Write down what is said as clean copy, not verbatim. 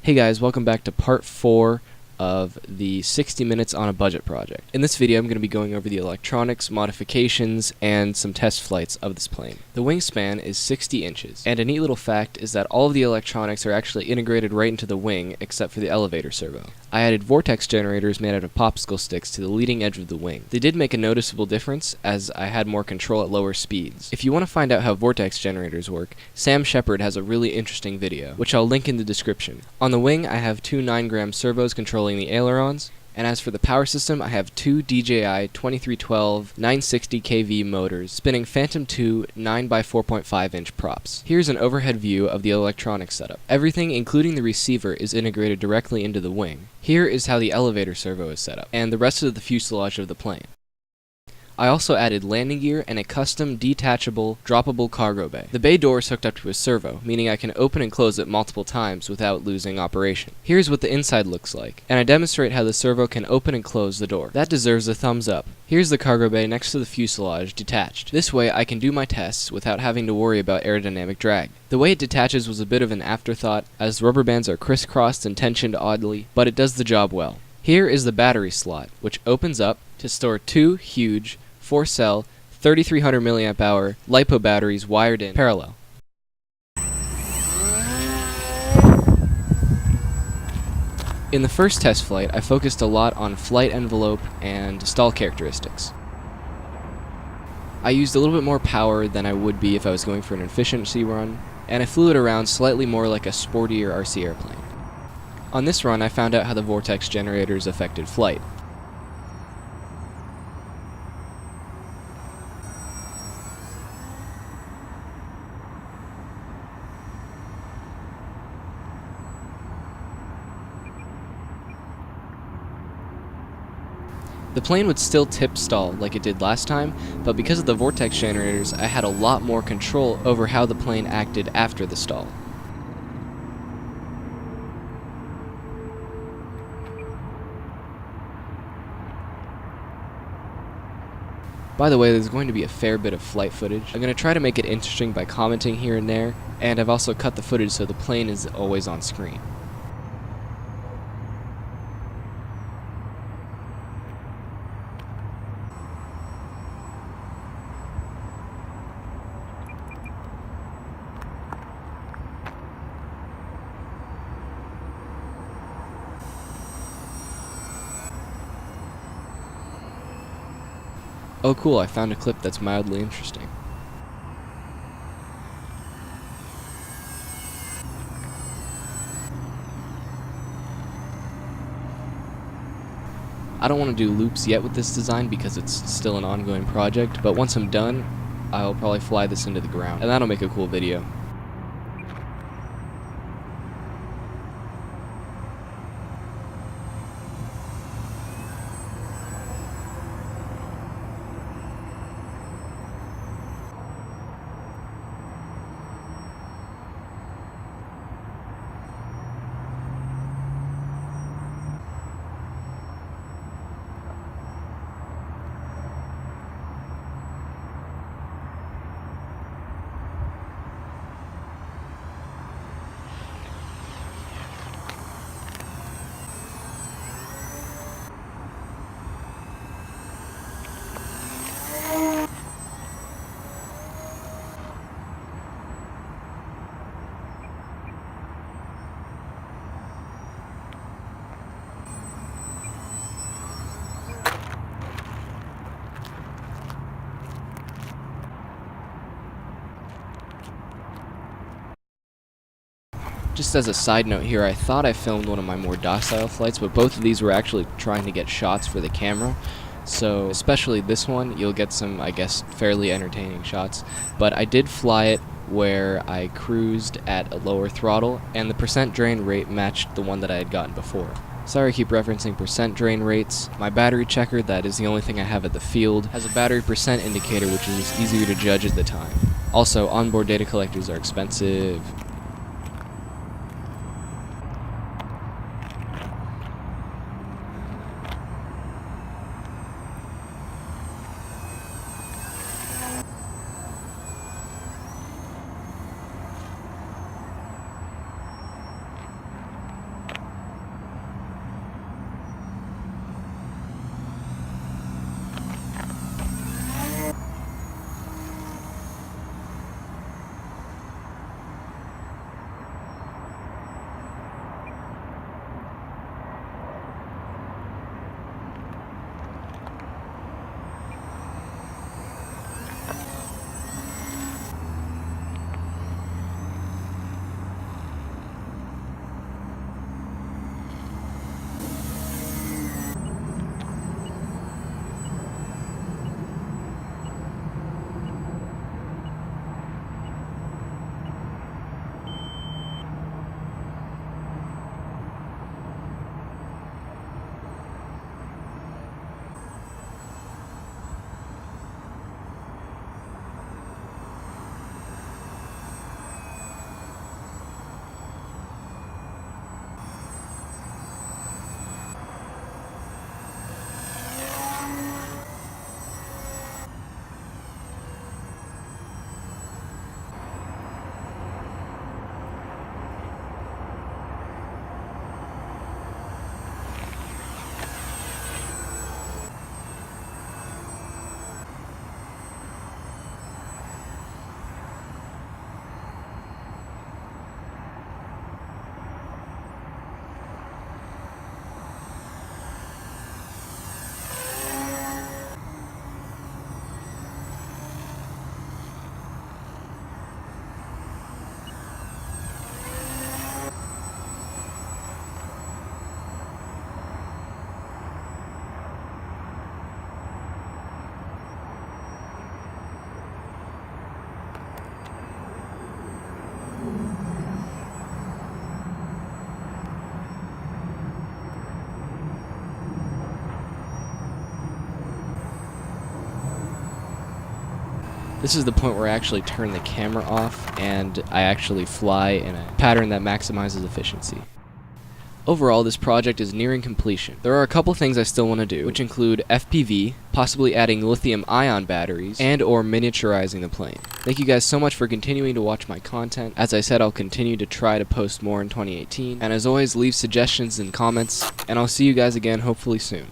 Hey guys, welcome back to part 4 of the 60 minutes on a budget project. In this video I'm going to be going over the electronics, modifications, and some test flights of this plane. The wingspan is 60 inches, and a neat little fact is that all of the electronics are actually integrated right into the wing except for the elevator servo. I added vortex generators made out of popsicle sticks to the leading edge of the wing. They did make a noticeable difference as I had more control at lower speeds. If you want to find out how vortex generators work, Sam Shepard has a really interesting video, which I'll link in the description. On the wing I have two 9-gram servos controlling the ailerons, and as for the power system, I have two DJI 2312 960 kV motors spinning Phantom 2 9x4.5 inch props. Here's an overhead view of the electronics setup. Everything, including the receiver, is integrated directly into the wing. Here is how the elevator servo is set up, and the rest of the fuselage of the plane. I also added landing gear and a custom detachable, droppable cargo bay. The bay door is hooked up to a servo, meaning I can open and close it multiple times without losing operation. Here's what the inside looks like, and I demonstrate how the servo can open and close the door. That deserves a thumbs up. Here's the cargo bay next to the fuselage, detached. This way I can do my tests without having to worry about aerodynamic drag. The way it detaches was a bit of an afterthought, as the rubber bands are crisscrossed and tensioned oddly, but it does the job well. Here is the battery slot, which opens up to store two huge 4-cell 3300 mAh LiPo batteries wired in parallel. In the first test flight, I focused a lot on flight envelope and stall characteristics. I used a little bit more power than I would be if I was going for an efficiency run, and I flew it around slightly more like a sportier RC airplane. On this run, I found out how the vortex generators affected flight. The plane would still tip stall like it did last time, but because of the vortex generators, I had a lot more control over how the plane acted after the stall. By the way, there's going to be a fair bit of flight footage. I'm going to try to make it interesting by commenting here and there, and I've also cut the footage so the plane is always on screen. Oh cool, I found a clip that's mildly interesting. I don't want to do loops yet with this design because it's still an ongoing project, but once I'm done, I'll probably fly this into the ground, and that'll make a cool video. Just as a side note here, I thought I filmed one of my more docile flights, but both of these were actually trying to get shots for the camera. So, especially this one, you'll get some, I guess, fairly entertaining shots. But I did fly it where I cruised at a lower throttle, and the percent drain rate matched the one that I had gotten before. Sorry I keep referencing percent drain rates. My battery checker, that is the only thing I have at the field, has a battery percent indicator which is easier to judge at the time. Also, onboard data collectors are expensive. This is the point where I actually turn the camera off and I actually fly in a pattern that maximizes efficiency. Overall, this project is nearing completion. There are a couple things I still want to do, which include FPV, possibly adding lithium-ion batteries, and or miniaturizing the plane. Thank you guys so much for continuing to watch my content. As I said, I'll continue to try to post more in 2018, and as always, leave suggestions and comments, and I'll see you guys again hopefully soon.